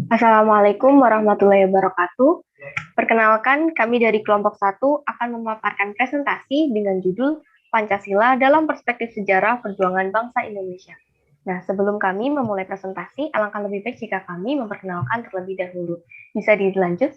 Assalamualaikum warahmatullahi wabarakatuh. Perkenalkan, kami dari kelompok 1 akan memaparkan presentasi dengan judul Pancasila dalam Perspektif Sejarah Perjuangan Bangsa Indonesia. Nah, sebelum kami memulai presentasi, alangkah lebih baik jika kami memperkenalkan terlebih dahulu. Bisa dilanjut?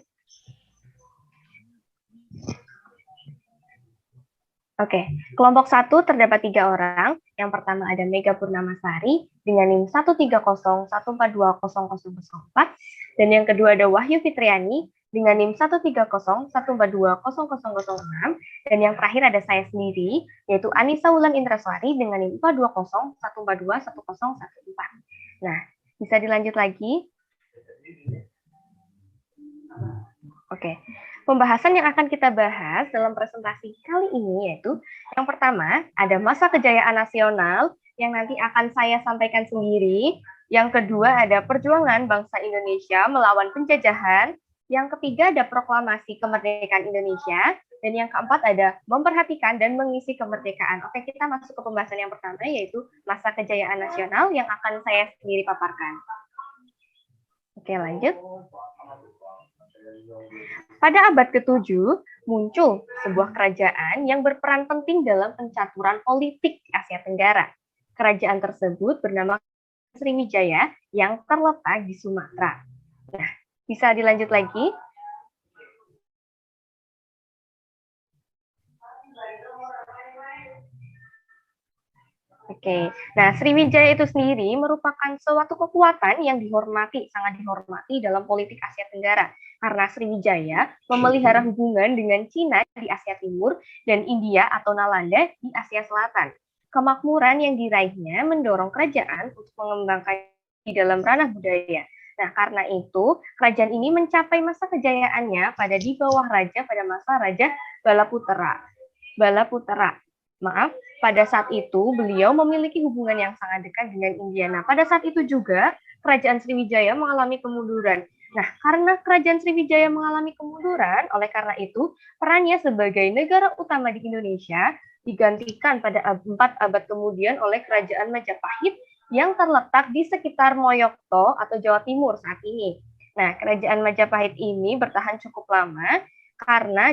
Oke, kelompok 1 terdapat 3 orang. Yang pertama ada Mega Purnamasari dengan NIM 13014200004, dan yang kedua ada Wahyu Fitriani dengan NIM 13014200006, dan yang terakhir ada saya sendiri, yaitu Anissa Wulan Indraswari dengan NIM 420142104. Nah, bisa dilanjut lagi? Oke. Pembahasan yang akan kita bahas dalam presentasi kali ini yaitu yang pertama ada masa kejayaan nasional yang nanti akan saya sampaikan sendiri. Yang kedua ada perjuangan bangsa Indonesia melawan penjajahan. Yang ketiga ada proklamasi kemerdekaan Indonesia. Dan yang keempat ada memperhatikan dan mengisi kemerdekaan. Oke, kita masuk ke pembahasan yang pertama yaitu masa kejayaan nasional yang akan saya sendiri paparkan. Oke, lanjut. Pada abad ke-7, muncul sebuah kerajaan yang berperan penting dalam pencaturan politik Asia Tenggara. Kerajaan tersebut bernama Sriwijaya yang terletak di Sumatera. Nah, bisa dilanjut lagi? Oke, nah Sriwijaya itu sendiri merupakan suatu kekuatan yang sangat dihormati dalam politik Asia Tenggara. Karena Sriwijaya memelihara hubungan dengan Cina di Asia Timur dan India atau Nalanda di Asia Selatan. Kemakmuran yang diraihnya mendorong kerajaan untuk mengembangkan di dalam ranah budaya. Nah, karena itu, kerajaan ini mencapai masa kejayaannya di bawah pada masa Raja Balaputra. Maaf, pada saat itu beliau memiliki hubungan yang sangat dekat dengan India. Nah, pada saat itu juga kerajaan Sriwijaya mengalami kemunduran. Nah, karena kerajaan Sriwijaya mengalami kemunduran, oleh karena itu perannya sebagai negara utama di Indonesia digantikan pada 4 abad kemudian oleh kerajaan Majapahit yang terletak di sekitar Moyokto atau Jawa Timur saat ini. Nah, kerajaan Majapahit ini bertahan cukup lama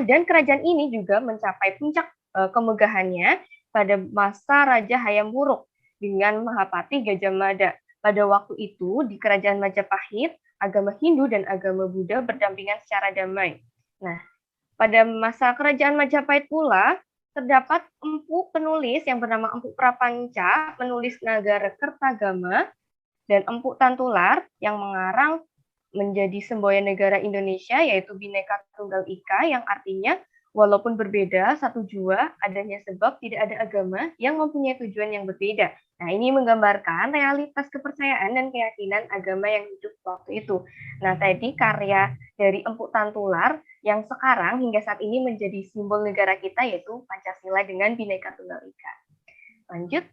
dan kerajaan ini juga mencapai puncak kemegahannya pada masa Raja Hayam Wuruk dengan Mahapati Gajah Mada. Pada waktu itu di kerajaan Majapahit, agama Hindu dan agama Buddha berdampingan secara damai. Nah, pada masa kerajaan Majapahit pula terdapat empu penulis yang bernama Empu Prapanca menulis Nagara Kertagama, dan Empu Tantular yang mengarang menjadi semboyan negara Indonesia yaitu Bhinneka Tunggal Ika yang artinya walaupun berbeda satu jua adanya sebab tidak ada agama yang mempunyai tujuan yang berbeda. Nah, ini menggambarkan realitas kepercayaan dan keyakinan agama yang hidup waktu itu. Nah, tadi karya dari Empu Tantular yang sekarang hingga saat ini menjadi simbol negara kita yaitu Pancasila dengan Bhinneka Tunggal Ika. Lanjut.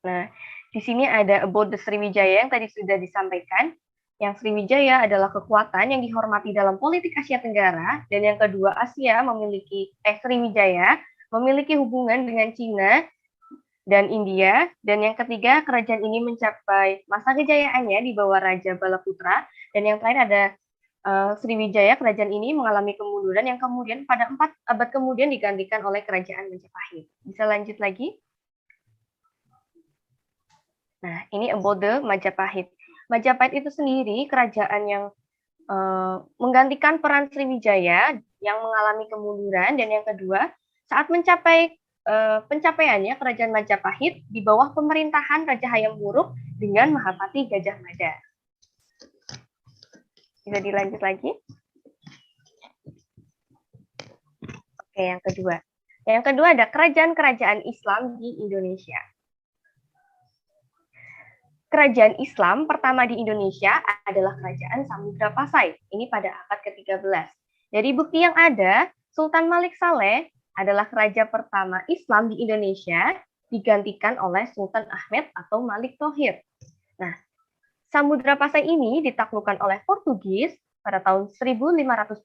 Nah, di sini ada about the Sriwijaya yang tadi sudah disampaikan. Yang Sriwijaya adalah kekuatan yang dihormati dalam politik Asia Tenggara, dan yang kedua Sriwijaya memiliki hubungan dengan Cina dan India, dan yang ketiga kerajaan ini mencapai masa kejayaannya di bawah Raja Balaputra, dan yang terakhir ada Sriwijaya, kerajaan ini mengalami kemunduran yang kemudian pada 4 abad kemudian digantikan oleh kerajaan Majapahit. Bisa lanjut lagi? Nah, ini about the Majapahit. Majapahit itu sendiri kerajaan yang menggantikan peran Sriwijaya yang mengalami kemunduran, dan yang kedua, saat mencapai pencapaiannya kerajaan Majapahit di bawah pemerintahan Raja Hayam Wuruk dengan Mahapati Gajah Mada. Bisa dilanjut lagi? Oke, yang kedua. Yang kedua ada kerajaan-kerajaan Islam di Indonesia. Kerajaan Islam pertama di Indonesia adalah Kerajaan Samudra Pasai. Ini pada abad ke-13. Dari bukti yang ada, Sultan Malik Saleh adalah raja pertama Islam di Indonesia, digantikan oleh Sultan Ahmed atau Malik Thohir. Nah, Samudra Pasai ini ditaklukkan oleh Portugis pada tahun 1522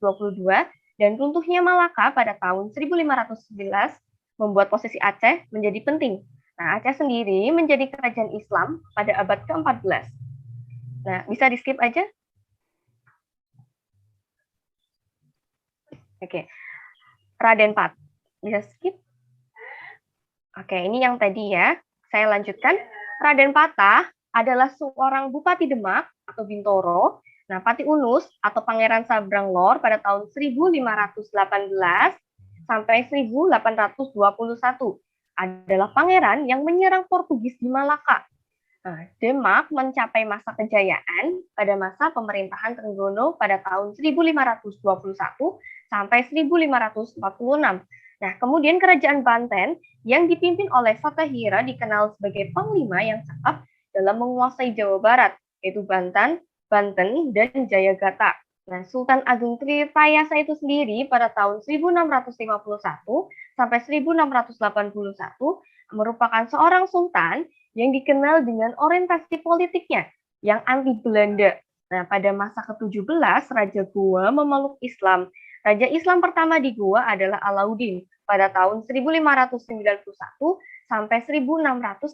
dan runtuhnya Malaka pada tahun 1511 membuat posisi Aceh menjadi penting. Nah, Aceh sendiri menjadi kerajaan Islam pada abad ke-14. Nah, bisa di-skip aja? Oke. Raden Pat. Bisa skip? Oke, ini yang tadi ya. Saya lanjutkan. Raden Patah adalah seorang Bupati Demak atau Bintoro. Nah, Pati Unus atau Pangeran Sabrang Lor pada tahun 1518 sampai 1821 adalah pangeran yang menyerang Portugis di Malaka. Nah, Demak mencapai masa kejayaan pada masa pemerintahan Trenggono pada tahun 1521 sampai 1546. Nah, kemudian kerajaan Banten yang dipimpin oleh Fatahira dikenal sebagai panglima yang cakap dalam menguasai Jawa Barat, yaitu Banten, dan Jayagata. Nah, Sultan Agung Tritayasa itu sendiri pada tahun 1651 sampai 1681 merupakan seorang sultan yang dikenal dengan orientasi politiknya yang anti Belanda. Nah, pada masa ke-17, Raja Goa memeluk Islam. Raja Islam pertama di Goa adalah Alauddin pada tahun 1591 sampai 1638,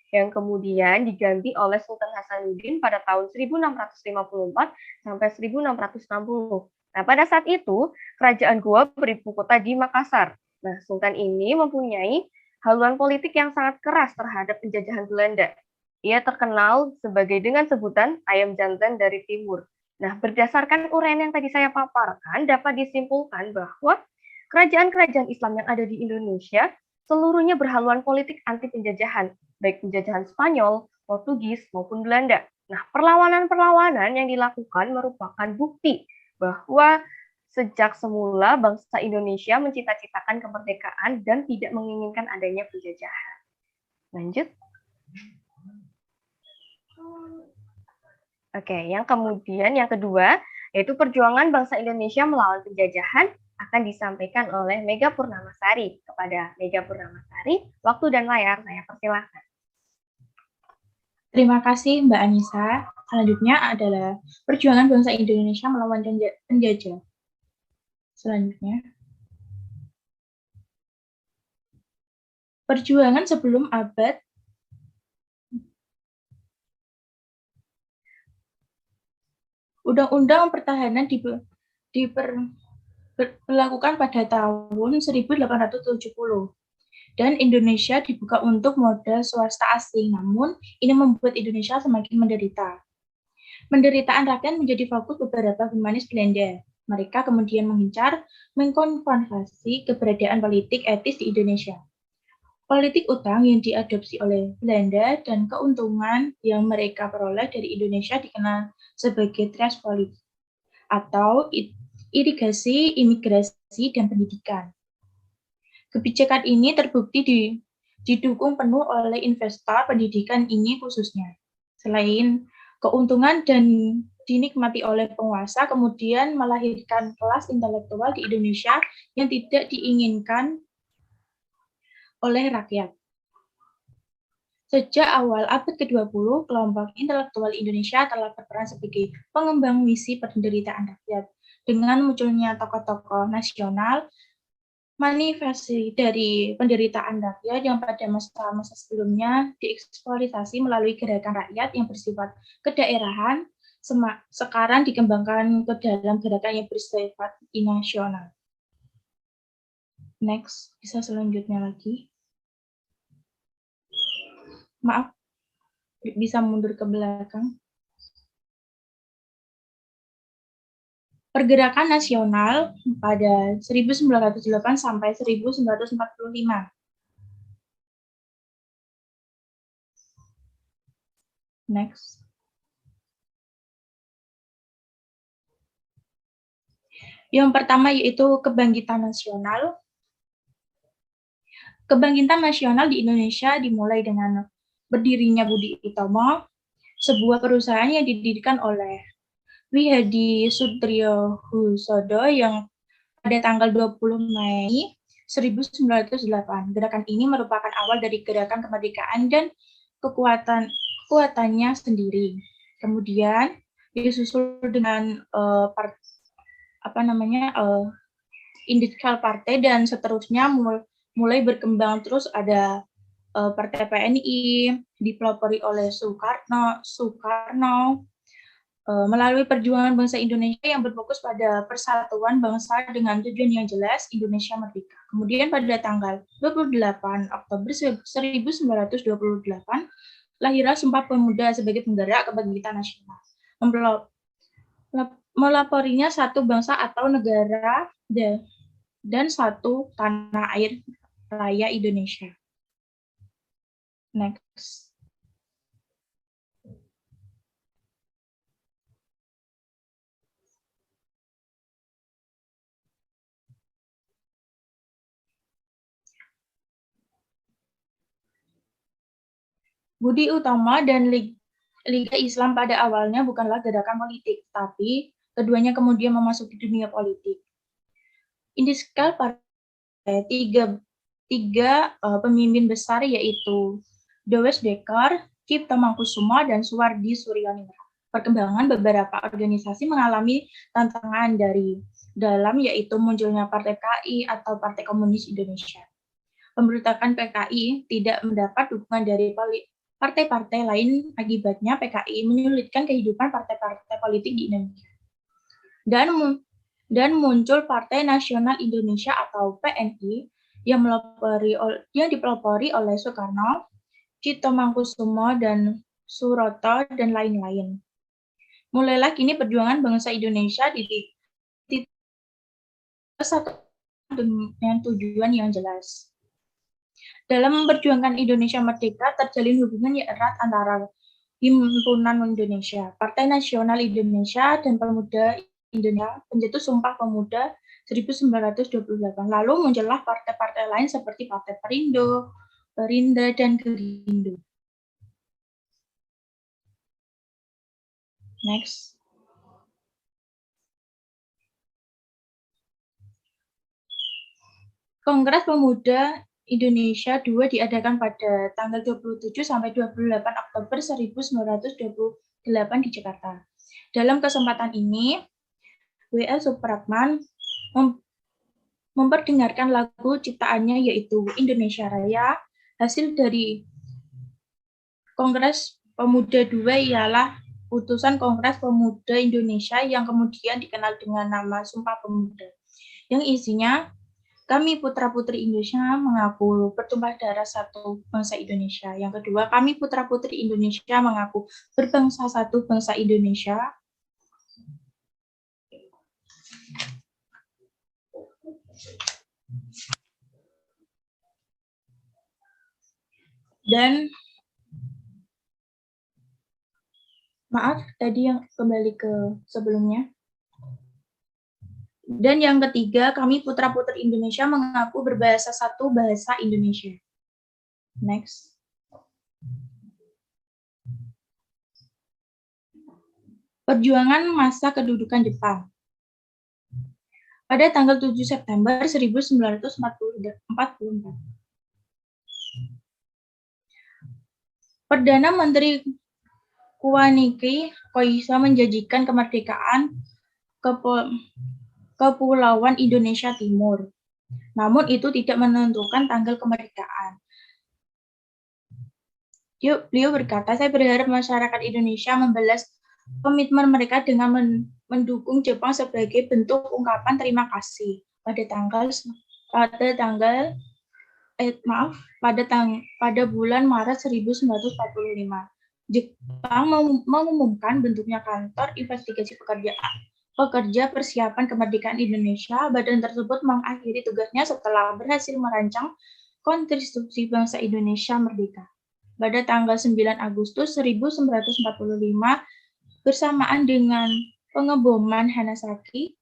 yang kemudian diganti oleh Sultan Hasanuddin pada tahun 1654 sampai 1660. Nah, pada saat itu, kerajaan Goa beribu kota di Makassar. Nah, Sultan ini mempunyai haluan politik yang sangat keras terhadap penjajahan Belanda. Ia terkenal sebagai dengan sebutan ayam jantan dari timur. Nah, berdasarkan uraian yang tadi saya paparkan, dapat disimpulkan bahwa kerajaan-kerajaan Islam yang ada di Indonesia seluruhnya berhaluan politik anti penjajahan, baik penjajahan Spanyol, Portugis, maupun Belanda. Nah, perlawanan-perlawanan yang dilakukan merupakan bukti bahwa sejak semula bangsa Indonesia mencita-citakan kemerdekaan dan tidak menginginkan adanya penjajahan. Lanjut. Oke, yang kedua, yaitu perjuangan bangsa Indonesia melawan penjajahan akan disampaikan oleh Mega Purnamasari. Kepada Mega Purnamasari, waktu dan layar saya persilahkan. Terima kasih Mbak Anissa. Selanjutnya adalah perjuangan bangsa Indonesia melawan penjajah. Selanjutnya, perjuangan sebelum abad Undang-Undang Pertahanan diberlakukan pada tahun 1870 dan Indonesia dibuka untuk modal swasta asing. Namun, ini membuat Indonesia semakin menderita. Penderitaan rakyat menjadi fokus beberapa humanis Belanda. Mereka kemudian mengincar mengkonfrontasi keberadaan politik etis di Indonesia. Politik utang yang diadopsi oleh Belanda dan keuntungan yang mereka peroleh dari Indonesia dikenal sebagai trust policy atau irigasi, imigrasi, dan pendidikan. Kebijakan ini terbukti didukung penuh oleh investor pendidikan ini khususnya. Selain keuntungan dan dinikmati oleh penguasa, kemudian melahirkan kelas intelektual di Indonesia yang tidak diinginkan oleh rakyat. Sejak awal abad ke-20, kelompok intelektual Indonesia telah berperan sebagai pengembang misi penderitaan rakyat. Dengan munculnya tokoh-tokoh nasional, manifestasi dari penderitaan rakyat yang pada masa-masa sebelumnya dieksploitasi melalui gerakan rakyat yang bersifat kedaerahan, sekarang dikembangkan ke dalam gerakan yang bersifat nasional. Next, bisa selanjutnya lagi. Maaf, bisa mundur ke belakang. Pergerakan nasional pada 1908 sampai 1945. Next. Yang pertama yaitu kebangkitan nasional. Kebangkitan nasional di Indonesia dimulai dengan berdirinya Budi Utomo, sebuah perusahaan yang didirikan oleh Wi Hadi Sutiohusodo yang pada tanggal 20 Mei 1908. Gerakan ini merupakan awal dari gerakan kemerdekaan dan kekuatannya sendiri. Kemudian disusul dengan Industrial Partai dan seterusnya mulai berkembang terus ada Partai PNI, dipelopori oleh Soekarno, melalui perjuangan bangsa Indonesia yang berfokus pada persatuan bangsa dengan tujuan yang jelas, Indonesia merdeka. Kemudian pada tanggal 28 Oktober 1928, lahirlah Sumpah Pemuda sebagai penggerak kebangkitan nasional. Melaporinya satu bangsa atau negara dan satu tanah air raya Indonesia. Next. Budi Utomo dan Liga Islam pada awalnya bukanlah gerakan politik, tapi keduanya kemudian memasuki dunia politik. Indikal partai tiga pemimpin besar yaitu Dowes Dekker, Cipto Mangkusumo, dan Suwardi Suryaningrat. Perkembangan beberapa organisasi mengalami tantangan dari dalam yaitu munculnya Partai PKI atau Partai Komunis Indonesia. Pemberontakan PKI tidak mendapat dukungan dari partai-partai lain, akibatnya PKI menyulitkan kehidupan partai-partai politik di Indonesia. Dan muncul Partai Nasional Indonesia atau PNI yang dipelopori oleh Soekarno, Cipto Mangkusumo, dan Suroto, dan lain-lain. Mulailah kini perjuangan bangsa Indonesia di satu dengan tujuan yang jelas. Dalam memperjuangkan Indonesia Merdeka, terjalin hubungan yang erat antara Himpunan Indonesia, Partai Nasional Indonesia, dan Pemuda Indonesia, pencetus Sumpah Pemuda 1928. Lalu muncullah partai-partai lain seperti Partai Perindo, Perinda, dan Gerindo. Next. Kongres Pemuda Indonesia II diadakan pada tanggal 27 sampai 28 Oktober 1928 di Jakarta. Dalam kesempatan ini, W.L. Supratman memperdengarkan lagu ciptaannya yaitu Indonesia Raya. Hasil dari Kongres Pemuda II ialah putusan Kongres Pemuda Indonesia yang kemudian dikenal dengan nama Sumpah Pemuda, yang isinya kami putra-putri Indonesia mengaku bertumpah darah satu bangsa Indonesia. Yang kedua, kami putra-putri Indonesia mengaku berbangsa satu bangsa Indonesia. Dan maaf, tadi yang kembali ke sebelumnya. Dan yang ketiga, kami putra-putri Indonesia mengaku berbahasa satu bahasa Indonesia. Next. Perjuangan masa kedudukan Jepang. Pada tanggal 7 September 1944. Perdana Menteri Kuwaniki Koisa menjanjikan kemerdekaan Kepulauan Indonesia Timur. Namun itu tidak menentukan tanggal kemerdekaan. Beliau berkata, saya berharap masyarakat Indonesia membalas komitmen mereka dengan mendukung Jepang sebagai bentuk ungkapan terima kasih. Pada bulan Maret 1945, Jepang mengumumkan bentuknya kantor investigasi pekerja persiapan kemerdekaan Indonesia. Badan tersebut mengakhiri tugasnya setelah berhasil merancang konstitusi bangsa Indonesia merdeka. Pada tanggal 9 Agustus 1945, bersamaan dengan pengeboman Nagasaki,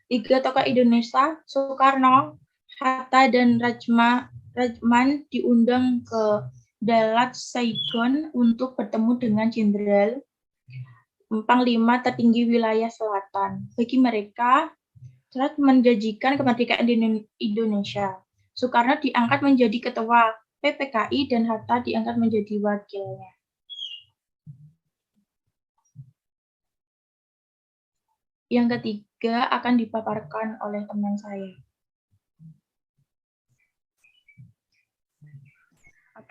tiga tokoh Indonesia, Soekarno, Hatta, dan Rajman diundang ke Dalat Saigon untuk bertemu dengan Jenderal Panglima tertinggi wilayah selatan. Bagi mereka, telah menjanjikan kemerdekaan Indonesia. Soekarno diangkat menjadi ketua PPKI dan Hatta diangkat menjadi wakilnya. Yang ketiga akan dipaparkan oleh teman saya.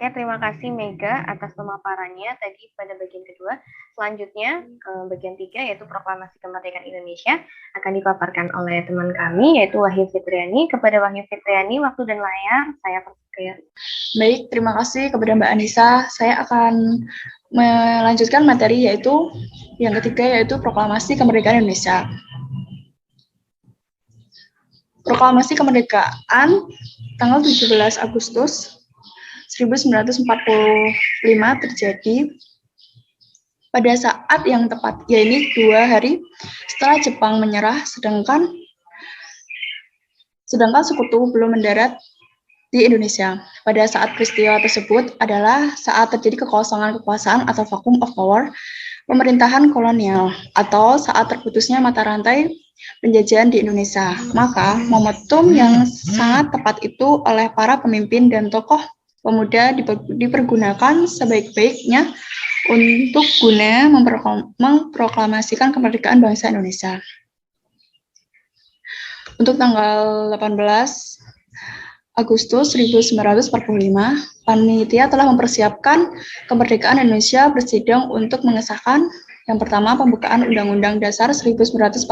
Oke, terima kasih Mega atas pemaparannya tadi pada bagian kedua. Selanjutnya, bagian 3 yaitu Proklamasi Kemerdekaan Indonesia akan dipaparkan oleh teman kami yaitu Wahyu Fitriani. Kepada Wahyu Fitriani, waktu dan layar saya persilakan. Baik, terima kasih kepada Mbak Anissa. Saya akan melanjutkan materi yaitu yang ketiga yaitu Proklamasi Kemerdekaan Indonesia. Proklamasi Kemerdekaan tanggal 17 Agustus 1945 terjadi pada saat yang tepat, yaitu 2 hari setelah Jepang menyerah, sedangkan sekutu belum mendarat di Indonesia. Pada saat peristiwa tersebut adalah saat terjadi kekosongan kekuasaan atau vacuum of power pemerintahan kolonial atau saat terputusnya mata rantai penjajahan di Indonesia. Maka momentum yang sangat tepat itu oleh para pemimpin dan tokoh pemuda dipergunakan sebaik-baiknya untuk guna memproklamasikan kemerdekaan bangsa Indonesia. Untuk tanggal 18 Agustus 1945, panitia telah mempersiapkan kemerdekaan Indonesia bersidang untuk mengesahkan yang pertama pembukaan Undang-Undang Dasar 1945,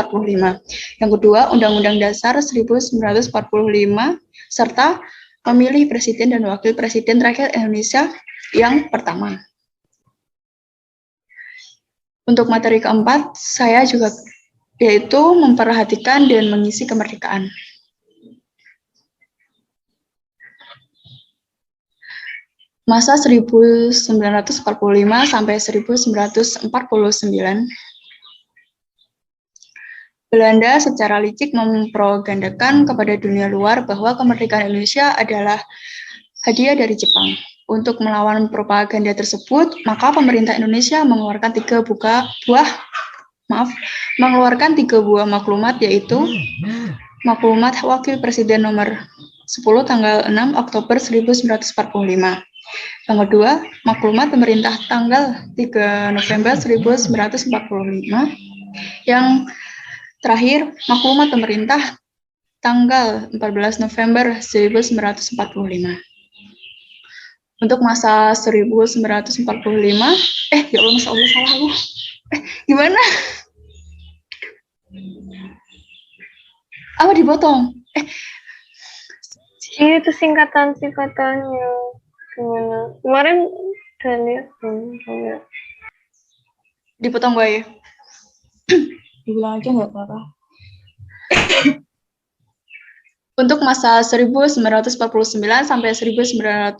yang kedua Undang-Undang Dasar 1945, serta memilih Presiden dan Wakil Presiden Rakyat Indonesia yang pertama. Untuk materi keempat, saya juga yaitu memperhatikan dan mengisi kemerdekaan. Masa 1945 sampai 1949, Belanda secara licik mempropagandakan kepada dunia luar bahwa kemerdekaan Indonesia adalah hadiah dari Jepang. Untuk melawan propaganda tersebut, maka pemerintah Indonesia mengeluarkan tiga buah maklumat, yaitu Maklumat Wakil Presiden nomor 10 tanggal 6 Oktober 1945. Yang kedua, Maklumat Pemerintah tanggal 3 November 1945. Yang terakhir, Maklumat Pemerintah tanggal 14 November 1945. Untuk masa 1945, ya Allah, Masya Allah, salah aku. Gimana? Apa dipotong? Ini tuh singkatannya. Gimana? Kemarin udah lihat. Dipotong gue ya? Dibilang aja nggak apa-apa. Untuk masa 1949 sampai 1950,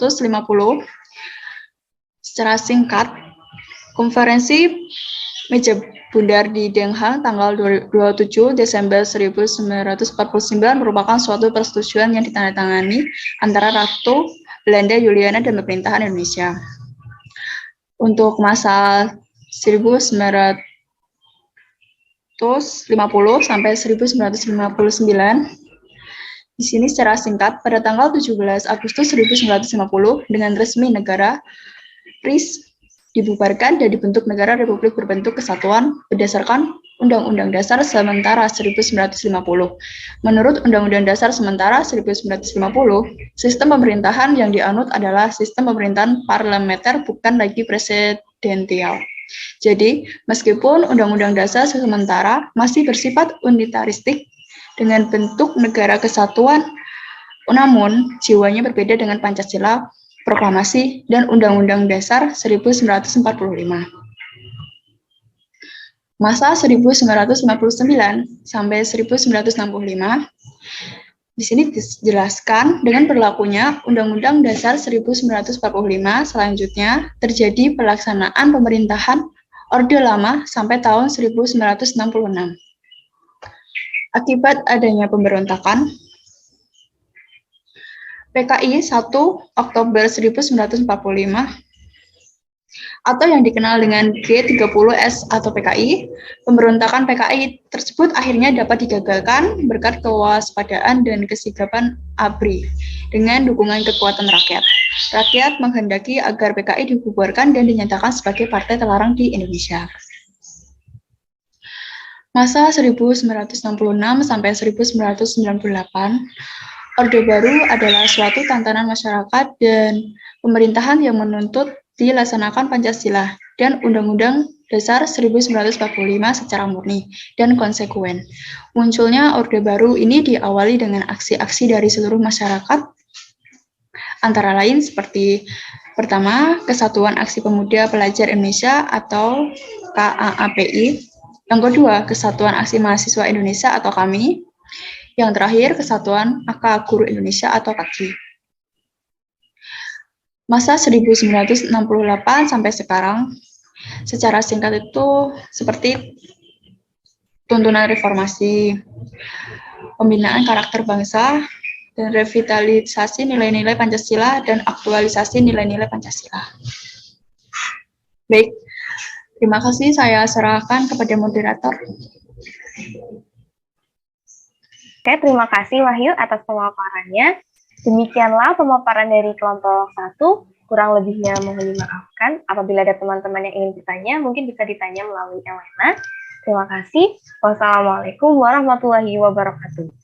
secara singkat, konferensi meja bundar di Den Haag tanggal 27 Desember 1949 merupakan suatu persetujuan yang ditandatangani antara Ratu Belanda Juliana dan pemerintahan Indonesia. Untuk masa 1950 sampai 1959, di sini secara singkat, pada tanggal 17 Agustus 1950, dengan resmi negara RIS dibubarkan dan dibentuk negara Republik Berbentuk Kesatuan berdasarkan Undang-Undang Dasar Sementara 1950. Menurut Undang-Undang Dasar Sementara 1950, sistem pemerintahan yang dianut adalah sistem pemerintahan parlementer, bukan lagi presidensial. Jadi, meskipun Undang-Undang Dasar Sementara masih bersifat unitaristik dengan bentuk negara kesatuan, namun jiwanya berbeda dengan Pancasila, Proklamasi, dan Undang-Undang Dasar 1945. Masa 1959 sampai 1965, di sini dijelaskan dengan berlakunya Undang-Undang Dasar 1945, selanjutnya terjadi pelaksanaan pemerintahan Orde Lama sampai tahun 1966. Akibat adanya pemberontakan, PKI 1 Oktober 1945 atau yang dikenal dengan G30S atau PKI, pemberontakan PKI tersebut akhirnya dapat digagalkan berkat kewaspadaan dan kesigapan ABRI dengan dukungan kekuatan rakyat. Rakyat menghendaki agar PKI dibubarkan dan dinyatakan sebagai partai terlarang di Indonesia. Masa 1966 sampai 1998, Orde Baru adalah suatu tantangan masyarakat dan pemerintahan yang menuntut dilaksanakan Pancasila dan Undang-Undang Dasar 1945 secara murni dan konsekuen. Munculnya Orde Baru ini diawali dengan aksi-aksi dari seluruh masyarakat, antara lain seperti pertama, Kesatuan Aksi Pemuda Pelajar Indonesia atau KAAPI. Yang kedua, Kesatuan Aksi Mahasiswa Indonesia atau KAMI. Yang terakhir, Kesatuan AK Guru Indonesia atau KAGI. Masa 1968 sampai sekarang, secara singkat itu seperti tuntunan reformasi, pembinaan karakter bangsa, dan revitalisasi nilai-nilai Pancasila dan aktualisasi nilai-nilai Pancasila. Baik, terima kasih, saya serahkan kepada moderator. Oke, terima kasih Wahyu atas pemaparannya. Demikianlah pemaparan dari kelompok 1. Kurang lebihnya mohon dimaafkan. Apabila ada teman-teman yang ingin bertanya, mungkin bisa ditanya melalui Elena. Terima kasih. Wassalamualaikum warahmatullahi wabarakatuh.